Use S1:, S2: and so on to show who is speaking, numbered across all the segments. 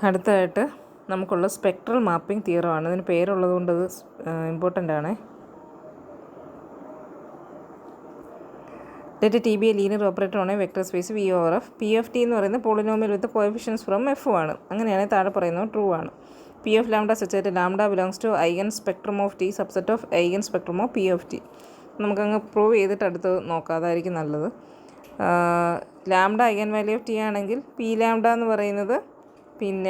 S1: അടുത്തതായിട്ട് നമുക്കുള്ള spectral mapping തിയറമാണ്. ഇതിന് പേരുള്ളത് കൊണ്ട് അത് ഇമ്പോർട്ടൻ്റ് ആണ്. Let T be a linear operator ആണ് vector space V over F. P F T എന്ന് പറയുന്നത് polynomial with coefficients from F ആണ്. അങ്ങനെയാണെങ്കിൽ താഴെ പറയുന്നത് ട്രൂ ആണ്. P F lambda such lambda belongs to eigen spectrum of T subset of eigen spectrum of P F T. നമുക്കങ്ങ് prove ചെയ്തിട്ട് അടുത്ത് നോക്കാം, അതായിരിക്കും നല്ലത്. Lambda eigen value of T ആണെങ്കിൽ പി ലാംഡ എന്ന് പറയുന്നത് പിന്നെ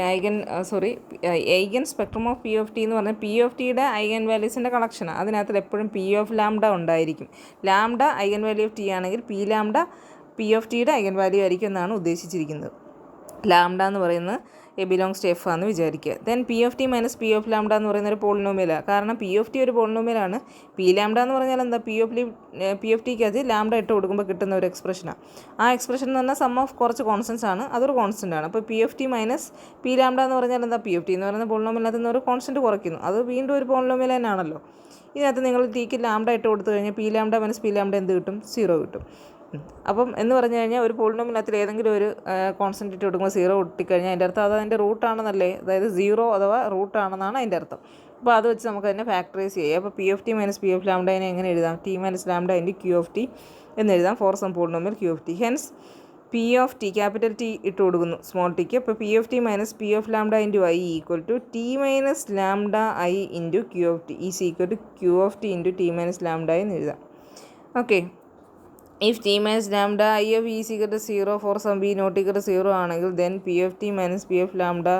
S1: eigen spectrum of P of T എന്ന് പറഞ്ഞാൽ പി ഓഫ് ടിയുടെ ഐഗൻ വാല്യൂസിൻ്റെ കളക്ഷനാണ്. അതിനകത്ത് എപ്പോഴും പി ഓഫ് ലാംഡ ഉണ്ടായിരിക്കും. Lambda eigen value of T ആണെങ്കിൽ പി ലാംഡ പി ഓഫ് ടിയുടെ ഐഗൻ വാല്യൂ ആയിരിക്കും എന്നാണ് ഉദ്ദേശിച്ചിരിക്കുന്നത്. ലാംഡ എന്ന് പറയുന്നത് എ ബിലോങ്സ് ടു എഫ് ആണെന്ന് വിചാരിക്കുക. Then P of T minus P of lambda എന്ന് പറയുന്ന ഒരു പോളിനോമിയലാണ്. കാരണം പി ഓഫ് ടി ഒരു പോളിനോമിയലാണ്. പി ലാംഡ എന്ന് പറഞ്ഞാൽ എന്താ, പി ഓഫ് ടിക്കകത്ത് ലാംഡ ഇട്ട് കൊടുക്കുമ്പോൾ കിട്ടുന്ന ഒരു എക്സ്പ്രഷനാണ്. ആ എക്സ്പ്രഷൻ എന്ന് പറഞ്ഞാൽ സം ഓഫ് കുറച്ച് കോൺസ്റ്റൻസ് ആണ്, അതൊരു കോൺസ്റ്റൻ്റ് ആണ്. അപ്പോൾ P of T minus P lambda എന്ന് പറഞ്ഞാൽ എന്താ, പി ഓഫ് ടി എന്ന് പറയുന്ന പോളിനോമിയലിനകത്ത് നിന്ന് ഒരു കോൺസ്റ്റൻറ്റ് കുറയ്ക്കുന്നു. അത് വീണ്ടും ഒരു പോളിനോമിയൽ തന്നെയാണല്ലോ. ഇതിനകത്ത് നിങ്ങൾ ടിക്ക് ലാംഡ ഇട്ട് കൊടുത്തു കഴിഞ്ഞാൽ P lambda minus P lambda എന്ത് കിട്ടും, 0 കിട്ടും. അപ്പം എന്ന് പറഞ്ഞു കഴിഞ്ഞാൽ ഒരു പോളിനോമിയലിനകത്തിൽ ഏതെങ്കിലും ഒരു കോൺസ്റ്റൻ്റ് ഇട്ട് കൊടുക്കുമ്പോൾ 0 കിട്ടിക്കഴിഞ്ഞാൽ അതിൻ്റെ അർത്ഥം അത് അതിൻ്റെ റൂട്ടാണെന്നല്ലേ, അതായത് 0 അഥവാ റൂട്ടാണെന്നാണ് അതിൻ്റെ അർത്ഥം. അപ്പോൾ അത് വെച്ച് നമുക്ക് അതിനെ ഫാക്ടറൈസ് ചെയ്യാം. അപ്പോൾ P of T minus P of ലാംഡയെ എങ്ങനെ എഴുതാം, T minus lambda into Q of T എന്ന് എഴുതാം for some polynomial Q of T. Hence P of T capital T ഇട്ട് കൊടുക്കുന്നു സ്മോൾ ടിക്ക്. അപ്പോൾ P of T minus P of lambda into I equal to T minus lambda I into Q of T is equal to Q of T into T minus lambda എന്ന് എഴുതാം. Okay, if t minus lambda I of e is equal to 0 for some b not equal to 0 ആണെങ്കിൽ then p of t minus p of lambda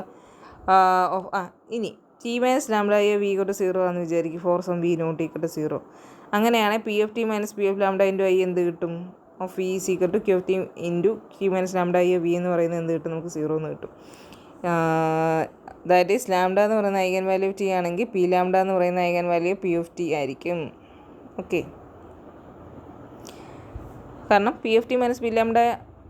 S1: ഇനി t minus lambda I of e equal to 0 ആണെന്ന് വിചാരിക്കും for some b not equal to 0. അങ്ങനെയാണെങ്കിൽ p of t minus p of lambda into i എന്ത് കിട്ടും, of e is equal to q of t into t minus lambda I of e എന്ന് പറയുന്നത് എന്ത് കിട്ടും, നമുക്ക് 0 എന്ന് കിട്ടും. ദാറ്റ് ഈസ് ലാംഡ എന്ന് പറയുന്ന ഐഗൻ വാല്യൂ ടി ആണെങ്കിൽ പി ലാംഡ എന്ന് പറയുന്ന eigen value P of T ആയിരിക്കും. ഓക്കെ, കാരണം P F T minus P lambda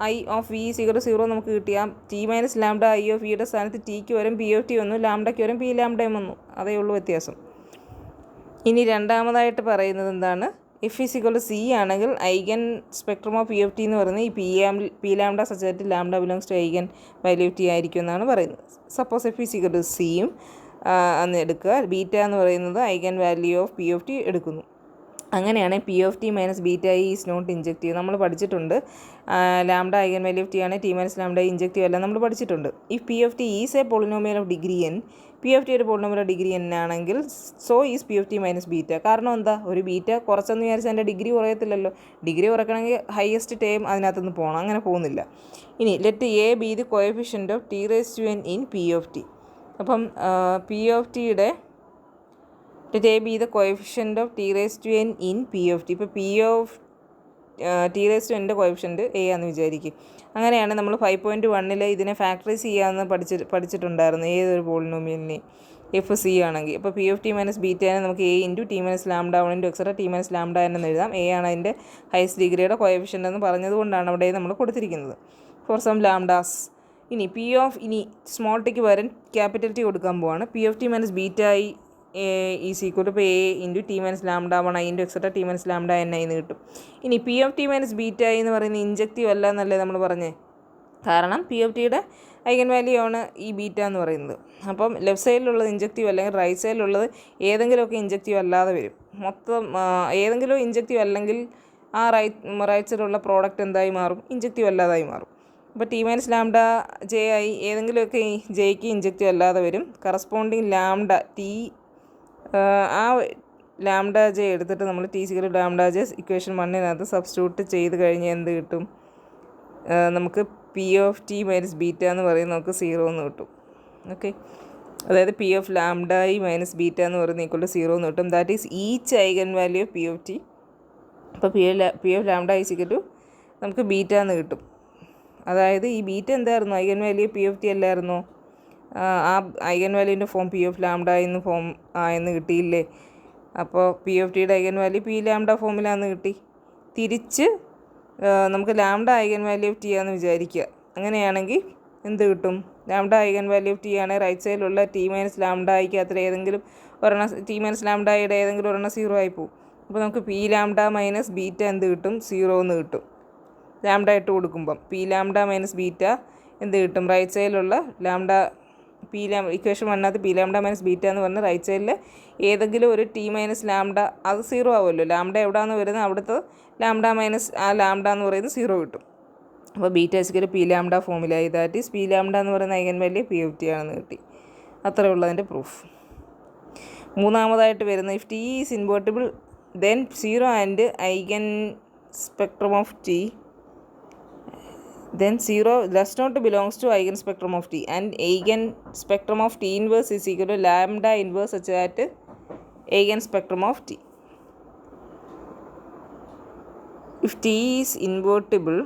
S1: I of V is equal to 0 നമുക്ക് കിട്ടിയ T minus lambda I of വിയുടെ സ്ഥാനത്ത് ടിക്ക് വരും പി ഓഫ് ടി വന്നു, ലാംഡയ്ക്ക് വരും പി ലാംഡയും വന്നു. അതേ ഉള്ളൂ വ്യത്യാസം. ഇനി രണ്ടാമതായിട്ട് പറയുന്നത് എന്താണ്, F is equal to C ആണെങ്കിൽ eigen spectrum of P F T എന്ന് പറയുന്നത് ഈ പി ലാംഡ സച്ചായിട്ട് lambda belongs to eigen value T ആയിരിക്കും എന്നാണ് പറയുന്നത്. Suppose F is equal to സിയും എന്ന് എടുക്കുക, ബീറ്റ എന്ന് പറയുന്നത് eigen value of P of T എടുക്കുന്നു. അങ്ങനെയാണ് P of T minus beta I is not injective. നമ്മൾ പഠിച്ചിട്ടുണ്ട് lambda eigen value of T ആണ്, ടി മൈനസ് ലാംഡ ഇൻജക്റ്റീവ് അല്ല നമ്മൾ പഠിച്ചിട്ടുണ്ട്. If p of T is a polynomial of degree n, p of t ഒരു polynomial of degree n ആണെങ്കിൽ so is p of T minus beta. കാരണം എന്താ, ഒരു beta കുറച്ചെന്ന് വിചാരിച്ചാൽ അതിൻ്റെ ഡിഗ്രി കുറയത്തില്ലല്ലോ. ഡിഗ്രി കുറയ്ക്കണമെങ്കിൽ ഹയസ്റ്റ് ടേം അതിനകത്തുനിന്ന് പോകണം, അങ്ങനെ പോകുന്നില്ല. ഇനി let a be the coefficient of t raise to n in p of t. അപ്പം പി ഓഫ് ടിയുടെ let a be the coefficient of t raised to n in p of t. ഇപ്പോൾ p of t raised to n coefficient a ആണെന്ന് വിചാരിക്കും. അങ്ങനെയാണ് നമ്മൾ 5.1 ഇതിനെ factorise ചെയ്യാമെന്ന് പഠിച്ചിട്ടുണ്ടായിരുന്നു ഏതൊരു പോളിനോമിയലിനെ എഫ് സി ആണെങ്കിൽ. അപ്പോൾ പി ഓഫ് ടി മൈനസ് ബീറ്റനെ നമുക്ക് A into T minus lambda one into etcetera T minus lambda എന്ന് എഴുതാം. എ ആണ് അതിൻ്റെ ഹയസ്റ്റ് ഡിഗ്രിയുടെ കോഎഫിഷ്യൻ്റ് എന്ന് പറഞ്ഞതുകൊണ്ടാണ് അവിടെ നമ്മൾ കൊടുത്തിരിക്കുന്നത് ഫോർ സം ലാംഡാസ്. ഇനി സ്മോൾ ടിക്ക് പകരം ക്യാപിറ്റൽ ടി കൊടുക്കാൻ പോവാണ്. P of T minus beta I is equal to a into T minus lambda one I into etcetera T minus lambda n I എന്ന് കിട്ടും. ഇനി P of T minus beta I എന്ന് പറയുന്നത് injective അല്ല എന്നല്ലേ നമ്മൾ പറഞ്ഞേ, കാരണം പി ഓഫ് ടിയുടെ ഐഗൻ വാല്യൂ ആണ് ഈ ബീറ്റ എന്ന് പറയുന്നത്. അപ്പം ലെഫ്റ്റ് സൈഡിലുള്ളത് ഇൻജക്റ്റീവ് അല്ലെങ്കിൽ റൈറ്റ് സൈഡിലുള്ളത് ഏതെങ്കിലുമൊക്കെ ഇൻജക്റ്റീവ് അല്ലാതെ വരും. മൊത്തം ഏതെങ്കിലും ഇൻജക്റ്റീവ് അല്ലെങ്കിൽ ആ റൈറ്റ് സൈഡിലുള്ള പ്രോഡക്റ്റ് എന്തായി മാറും, ഇൻജക്റ്റീവ് അല്ലാതായി മാറും. അപ്പോൾ T minus lambda J I ഏതെങ്കിലുമൊക്കെ ജെയ്ക്ക് ഇൻജക്റ്റീവ് അല്ലാതെ വരും. കറസ്പോണ്ടിങ് ലാംഡ ടി ആ ലാംഡ ജെ എടുത്തിട്ട് നമ്മൾ ടി സിക്കൽ ലാംഡ ജെ ഇക്വേഷൻ 1 സബ്സ്റ്റിറ്റ്യൂട്ട് ചെയ്ത് കഴിഞ്ഞാൽ എന്ത് കിട്ടും, നമുക്ക് P of T minus beta എന്ന് പറയുന്നത് നമുക്ക് 0 എന്ന് കിട്ടും. ഓക്കെ, അതായത് P of lambda I minus beta എന്ന് പറയുന്നത് ഈക്വൽ ടു 0 എന്ന് കിട്ടും. That is each eigen value of P of T. അപ്പോൾ P of lambda is equal to നമുക്ക് ബീറ്റ എന്ന് കിട്ടും. അതായത് ഈ ബീറ്റ എന്തായിരുന്നു, eigen value P of T അല്ലായിരുന്നോ, ആ ഐഗൻ വാല്യൂൻ്റെ ഫോം പി ഓഫ് ലാംഡ എന്ന് ഫോം എന്ന് കിട്ടിയില്ലേ. അപ്പോൾ പി ഓഫ് ടിയുടെ ഐഗൻ വാല്യൂ പി ലാംഡ ഫോമിലാന്ന് കിട്ടി. തിരിച്ച് നമുക്ക് lambda eigen value of T ആണെന്ന് വിചാരിക്കുക. അങ്ങനെയാണെങ്കിൽ എന്ത് കിട്ടും, lambda eigen value of T ആണ് റൈറ്റ് സൈഡിലുള്ള ടി മൈനസ് ലാംഡ ഐക്കകത്ത് ഏതെങ്കിലും ഒരെണ്ണം ടി മൈനസ് ലാംഡയുടെ ഏതെങ്കിലും ഒരെണ്ണം 0 ആയി പോകും. അപ്പോൾ നമുക്ക് പി ലാംഡ മൈനസ് ബീറ്റ എന്ത് കിട്ടും, 0 എന്ന് കിട്ടും. ലാംഡ ഇട്ട് കൊടുക്കുമ്പം പി ലാംഡ മൈനസ് ബീറ്റ എന്ത് കിട്ടും, റൈറ്റ് സൈഡിലുള്ള lambda equation 1 P lambda minus beta എന്ന് പറഞ്ഞാൽ റൈറ്റ് സൈഡിൽ ഏതെങ്കിലും ഒരു ടി മൈനസ് ലാംഡ അത് 0 ആവുമല്ലോ. ലാംഡ എവിടെയാണെന്ന് വരുന്നത് അവിടുത്തെ ലാംഡ മൈനസ് ആ ലാംഡ എന്ന് പറയുന്നത് 0 കിട്ടും. അപ്പോൾ ബീറ്റ ഇസിക്കൽ പി ലാംഡ ഫോമിലായി. ദാറ്റ് ഈസ് പി ലാംഡ എന്ന് പറയുന്ന eigen value P of T ആണെന്ന് കിട്ടി. അത്രയേ ഉള്ളതിൻ്റെ പ്രൂഫ്. മൂന്നാമതായിട്ട് വരുന്നത് if T is invertible then 0 and eigen spectrum of T then 0 does not belongs to eigen spectrum of t and eigen spectrum of t inverse is equal to lambda inverse such that eigen spectrum of t. If t is invertible